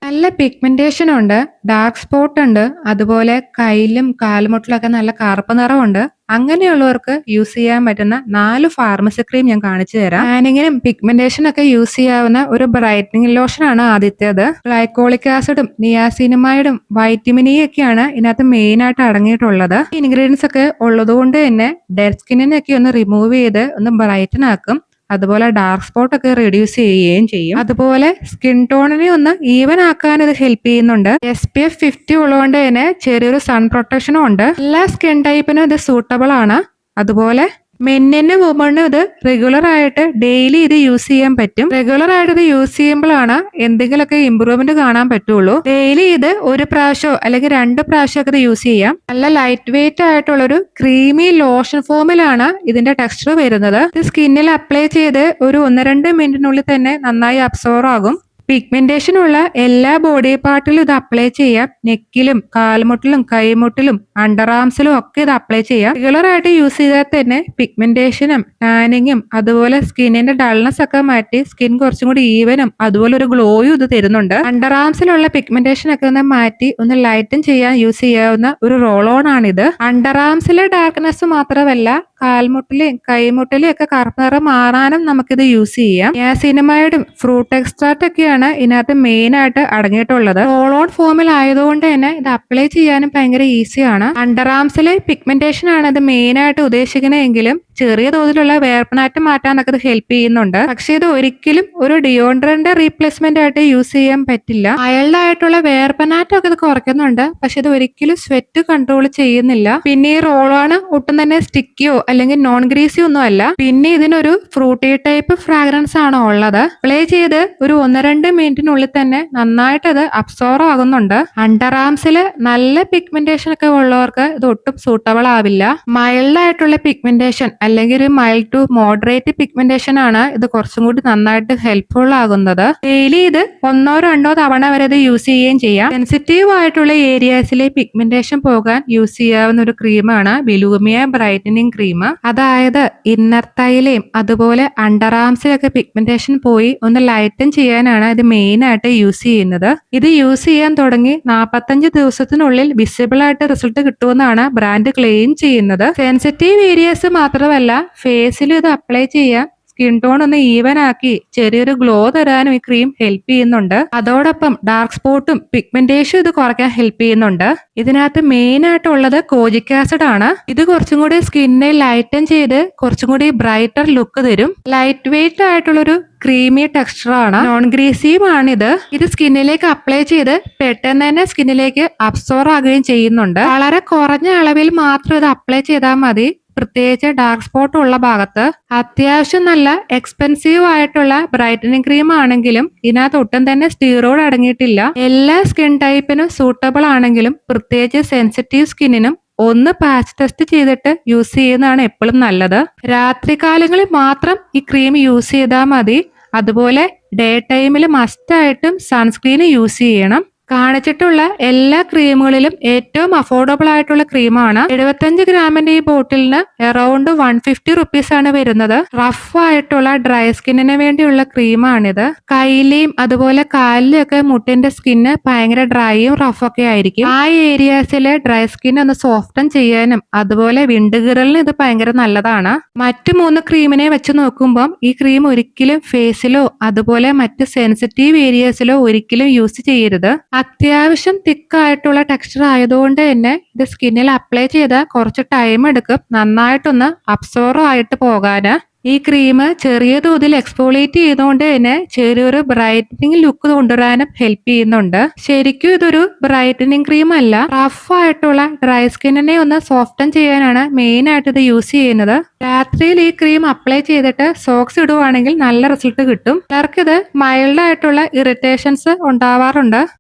നല്ല പിഗ്മെന്റേഷൻ ഉണ്ട്, dark spot ഉണ്ട്, അതുപോലെ കയ്യിലും കാൽമുട്ടിലൊക്കെ നല്ല കറുപ്പ് നിറമുണ്ട്. അങ്ങനെയുള്ളവർക്ക് യൂസ് ചെയ്യാൻ പറ്റുന്ന 4 ഫാർമസി ക്രീം ഞാൻ കാണിച്ചു തരാം. ടാനിങ്ങിനും പിഗ്മെന്റേഷനൊക്കെ യൂസ് ചെയ്യാവുന്ന ഒരു ബ്രൈറ്റനിങ് ലോഷനാണ് ആദ്യത്തേത്. ഗ്ലൈക്കോളിക് ആസിഡും നിയാസിനമൈഡും വൈറ്റമിൻ ഇ ഒക്കെയാണ് ഇതിനകത്ത് മെയിൻ ആയിട്ട് അടങ്ങിയിട്ടുള്ളത്. ഇൻഗ്രീഡിയൻസ് ഒക്കെ ഉള്ളതുകൊണ്ട് തന്നെ ഡെഡ് സ്കിന്നിനൊക്കെ ഒന്ന് റിമൂവ് ചെയ്ത് ഒന്ന് ബ്രൈറ്റൻ ആക്കും. അതുപോലെ ഡാർക്ക് സ്പോട്ട് ഒക്കെ റെഡ്യൂസ് ചെയ്യുകയും ചെയ്യും. അതുപോലെ സ്കിൻ ടോണിനെ ഒന്ന് ഈവൻ ആക്കാൻ ഇത് ഹെൽപ്പ് ചെയ്യുന്നുണ്ട്. SPF 50 ഉള്ളതുകൊണ്ട് തന്നെ ചെറിയൊരു സൺ പ്രൊട്ടക്ഷനും ഉണ്ട്. എല്ലാ സ്കിൻ ടൈപ്പിനും ഇത് സൂട്ടബിൾ ആണ്. അതുപോലെ മെന്നിനും വുമണിനും ഇത് റെഗുലർ ആയിട്ട് ഡെയിലി ഇത് യൂസ് ചെയ്യാൻ പറ്റും. റെഗുലർ ആയിട്ട് ഇത് യൂസ് ചെയ്യുമ്പോഴാണ് എന്തെങ്കിലുമൊക്കെ ഇമ്പ്രൂവ്മെന്റ് കാണാൻ പറ്റുള്ളൂ. ഡെയിലി ഇത് ഒരു പ്രാവശ്യമോ അല്ലെങ്കിൽ 2 പ്രാവശ്യം ഒക്കെ ഇത് യൂസ് ചെയ്യാം. നല്ല ലൈറ്റ് വെയിറ്റ് ആയിട്ടുള്ളൊരു ക്രീമി ലോഷൻ ഫോമിലാണ് ഇതിന്റെ ടെക്സ്ചർ വരുന്നത്. ഇത് സ്കിന്നിൽ അപ്ലൈ ചെയ്ത് ഒരു 1-2 മിനിറ്റിനുള്ളിൽ തന്നെ നന്നായി അബ്സോർവ് ആകും. പിഗ്മെന്റേഷൻ ഉള്ള എല്ലാ ബോഡി പാർട്ടിലും ഇത് അപ്ലൈ ചെയ്യാം. നെക്കിലും കാൽമുട്ടിലും കൈമുട്ടിലും അണ്ടർ ആംസിലും ഒക്കെ ഇത് അപ്ലൈ ചെയ്യാം. റെഗുലർ ആയിട്ട് യൂസ് ചെയ്താൽ തന്നെ പിഗ്മെന്റേഷനും ടാനിങ്ങും അതുപോലെ സ്കിന്നിന്റെ ഡൾനെസ് ഒക്കെ മാറ്റി സ്കിൻ കുറച്ചും കൂടി ഈവനും അതുപോലെ ഒരു ഗ്ലോയും ഇത് തരുന്നുണ്ട്. അണ്ടർ ആംസിലുള്ള പിഗ്മെന്റേഷൻ ഒക്കെ ഒന്ന് മാറ്റി ഒന്ന് ലൈറ്റൻ ചെയ്യാൻ യൂസ് ചെയ്യാവുന്ന ഒരു റോൾ ഓൺ ആണിത്. അണ്ടർ ആംസിലെ ഡാർക്ക്നെസ് മാത്രമല്ല കാൽമുട്ടിലെയും കൈമുട്ടിലെയും ഒക്കെ കറുപ്പ് നിറം മാറാനും നമുക്കിത് യൂസ് ചെയ്യാം. നിയാസിനമൈഡും ഫ്രൂട്ട് എക്സ്ട്രാക്ട് ഒക്കെയാണ് ഇതിനകത്ത് മെയിൻ ആയിട്ട് അടങ്ങിയിട്ടുള്ളത്. റോൾ ഓൺ ഫോമിൽ ആയതുകൊണ്ട് തന്നെ ഇത് അപ്ലൈ ചെയ്യാനും ഭയങ്കര ഈസിയാണ്. അണ്ടർ ആംസിലെ പിഗ്മെന്റേഷൻ ആണ് ഇത് മെയിൻ ആയിട്ട് ഉദ്ദേശിക്കുന്നതെങ്കിലും ചെറിയ തോതിലുള്ള വേർപ്പനാറ്റം മാറ്റാനൊക്കെ ഇത് ഹെൽപ്പ് ചെയ്യുന്നുണ്ട്. പക്ഷെ ഇത് ഒരിക്കലും ഒരു ഡിയോഡ്രന്റ് റീപ്ലേസ്മെന്റ് ആയിട്ട് യൂസ് ചെയ്യാൻ പറ്റില്ല. മൈൽഡ് ആയിട്ടുള്ള വേർപ്പനാറ്റം ഒക്കെ ഇത് കുറയ്ക്കുന്നുണ്ട്, പക്ഷെ ഇത് ഒരിക്കലും സ്വെറ്റ് കൺട്രോൾ ചെയ്യുന്നില്ല. പിന്നെ ഈ റോൾ ഓൺ ഒട്ടും തന്നെ സ്റ്റിക്കിയോ അല്ലെങ്കിൽ നോൺ ഗ്രീസിയോ ഒന്നും അല്ല. പിന്നെ ഇതിനൊരു ഫ്രൂട്ടി ടൈപ്പ് ഫ്രാഗ്രൻസ് ആണ് ഉള്ളത്. അപ്ലൈ ചെയ്ത് ഒരു 1-2 മിനിറ്റിനുള്ളിൽ തന്നെ നന്നായിട്ട് അത് അബ്സോർവ് ആകുന്നുണ്ട്. അണ്ടർ ആംസിൽ നല്ല പിഗ്മെന്റേഷൻ ഒക്കെ ഉള്ളവർക്ക് ഇത് ഒട്ടും സൂട്ടബിൾ ആവില്ല. മൈൽഡ് ആയിട്ടുള്ള പിഗ്മെന്റേഷൻ അല്ലെങ്കിൽ ഒരു മൈൽഡ് ടു മോഡറേറ്റ് പിഗ്മെന്റേഷൻ ആണ് ഇത് കുറച്ചും കൂടി നന്നായിട്ട് ഹെൽപ്ഫുൾ ആകുന്നത്. ഡെയിലി ഇത് 1-2 തവണ വരെ ഇത് യൂസ് ചെയ്യുകയും ചെയ്യാം. സെൻസിറ്റീവ് ആയിട്ടുള്ള ഏരിയാസിലെ പിഗ്മെന്റേഷൻ പോകാൻ യൂസ് ചെയ്യാവുന്ന ഒരു ക്രീമാണ് ബിലൂമിയ ബ്രൈറ്റനിങ് ക്രീം. അതായത് ഇന്നർ തൈലെയും അതുപോലെ അണ്ടർ ആംസിലൊക്കെ പിഗ്മെന്റേഷൻ പോയി ഒന്ന് ലൈറ്റൻ ചെയ്യാനാണ് ഇത് മെയിൻ ആയിട്ട് യൂസ് ചെയ്യുന്നത്. ഇത് യൂസ് ചെയ്യാൻ തുടങ്ങി 45 ദിവസത്തിനുള്ളിൽ വിസിബിൾ ആയിട്ട് റിസൾട്ട് കിട്ടുമെന്നാണ് ബ്രാൻഡ് ക്ലെയിം ചെയ്യുന്നത്. സെൻസിറ്റീവ് ഏരിയാസ് മാത്രമല്ല ഫേസിലും ഇത് അപ്ലൈ ചെയ്യാൻ സ്കിൻ ടോൺ ഒന്ന് ഈവൻ ആക്കി ചെറിയൊരു ഗ്ലോ തരാനും ഈ ക്രീം ഹെൽപ്പ് ചെയ്യുന്നുണ്ട്. അതോടൊപ്പം ഡാർക്ക് സ്പോട്ടും പിഗ്മെന്റേഷനും ഇത് കുറയ്ക്കാൻ ഹെൽപ്പ് ചെയ്യുന്നുണ്ട്. ഇതിനകത്ത് മെയിൻ ആയിട്ടുള്ളത് കോജിക് ആസിഡ് ആണ്. ഇത് കുറച്ചും കൂടി സ്കിന്നെ ലൈറ്റൻ ചെയ്ത് കുറച്ചും കൂടി ബ്രൈറ്റർ ലുക്ക് തരും. ലൈറ്റ് വെയിറ്റ് ആയിട്ടുള്ളൊരു ക്രീമി ടെക്സ്ചർ ആണ്. നോൺ ഗ്രീസിയും ആണിത്. ഇത് സ്കിന്നിലേക്ക് അപ്ലൈ ചെയ്ത് പെട്ടെന്ന് തന്നെ സ്കിന്നിലേക്ക് അബ്സോർവ് ആകുകയും ചെയ്യുന്നുണ്ട്. വളരെ കുറഞ്ഞ അളവിൽ മാത്രം ഇത് അപ്ലൈ ചെയ്താൽ മതി. പ്രത്യേകിച്ച് ഡാർക്ക് സ്പോട്ട് ഉള്ള ഭാഗത്ത്. അത്യാവശ്യം നല്ല എക്സ്പെൻസീവ് ആയിട്ടുള്ള ബ്രൈറ്റനിങ് ക്രീം ആണെങ്കിലും ഇതിനകത്ത് ഒട്ടും തന്നെ സ്റ്റീറോയിഡ് അടങ്ങിയിട്ടില്ല. എല്ലാ സ്കിൻ ടൈപ്പിനും സൂട്ടബിൾ ആണെങ്കിലും പ്രത്യേകിച്ച് സെൻസിറ്റീവ് സ്കിന്നിനും ഒന്ന് പാച്ച് ടെസ്റ്റ് ചെയ്തിട്ട് യൂസ് ചെയ്യുന്നതാണ് എപ്പോഴും നല്ലത്. രാത്രികാലങ്ങളിൽ മാത്രം ഈ ക്രീം യൂസ് ചെയ്താൽ മതി. അതുപോലെ ഡേ ടൈമിൽ മസ്റ്റായിട്ടും സൺസ്ക്രീൻ യൂസ് ചെയ്യണം. കാണിച്ചിട്ടുള്ള എല്ലാ ക്രീമുകളിലും ഏറ്റവും അഫോർഡബിൾ ആയിട്ടുള്ള ക്രീമാണ്. 75 ഗ്രാമിന്റെ ഈ ബോട്ടിലിന് അറൌണ്ട് 150 റുപ്പീസ് ആണ് വരുന്നത്. റഫ് ആയിട്ടുള്ള ഡ്രൈ സ്കിന്നിന് വേണ്ടിയുള്ള ക്രീമാണിത്. കയ്യിലെയും അതുപോലെ കാലിലും ഒക്കെ മുട്ടിന്റെ സ്കിന്ന് ഭയങ്കര ഡ്രൈയും റഫൊക്കെ ആയിരിക്കും. ആ ഏരിയാസിലെ ഡ്രൈ സ്കിൻ ഒന്ന് സോഫ്റ്റൻ ചെയ്യാനും അതുപോലെ വിണ്ടുകീറലിന് ഇത് ഭയങ്കര നല്ലതാണ്. മറ്റു 3 ക്രീമിനെ വെച്ച് നോക്കുമ്പോൾ ഈ ക്രീം ഒരിക്കലും ഫേസിലോ അതുപോലെ മറ്റ് സെൻസിറ്റീവ് ഏരിയാസിലോ ഒരിക്കലും യൂസ് ചെയ്യരുത്. അത്യാവശ്യം തിക്കായിട്ടുള്ള ടെക്സ്ചർ ആയതുകൊണ്ട് തന്നെ ഇത് സ്കിന്നിൽ അപ്ലൈ ചെയ്താൽ കുറച്ച് ടൈം എടുക്കും നന്നായിട്ടൊന്ന് അബ്സോർവ് ആയിട്ട് പോകാന്. ഈ ക്രീം ചെറിയ തോതിൽ എക്സ്ഫോളിയേറ്റ് ചെയ്തുകൊണ്ട് തന്നെ ചെറിയൊരു ബ്രൈറ്റനിങ് ലുക്ക് കൊണ്ടുവരാനും ഹെൽപ്പ് ചെയ്യുന്നുണ്ട്. ശരിക്കും ഇതൊരു ബ്രൈറ്റനിങ് ക്രീം അല്ല, റഫ് ആയിട്ടുള്ള ഡ്രൈ സ്കിന്നിനെ ഒന്ന് സോഫ്റ്റൻ ചെയ്യാനാണ് മെയിൻ ആയിട്ട് ഇത് യൂസ് ചെയ്യുന്നത്. രാത്രിയിൽ ഈ ക്രീം അപ്ലൈ ചെയ്തിട്ട് സോക്സ് ഇടുവാണെങ്കിൽ നല്ല റിസൾട്ട് കിട്ടും. ചിലർക്ക് ഇത് മൈൽഡ് ആയിട്ടുള്ള ഇറിറ്റേഷൻസ് ഉണ്ടാവാറുണ്ട്.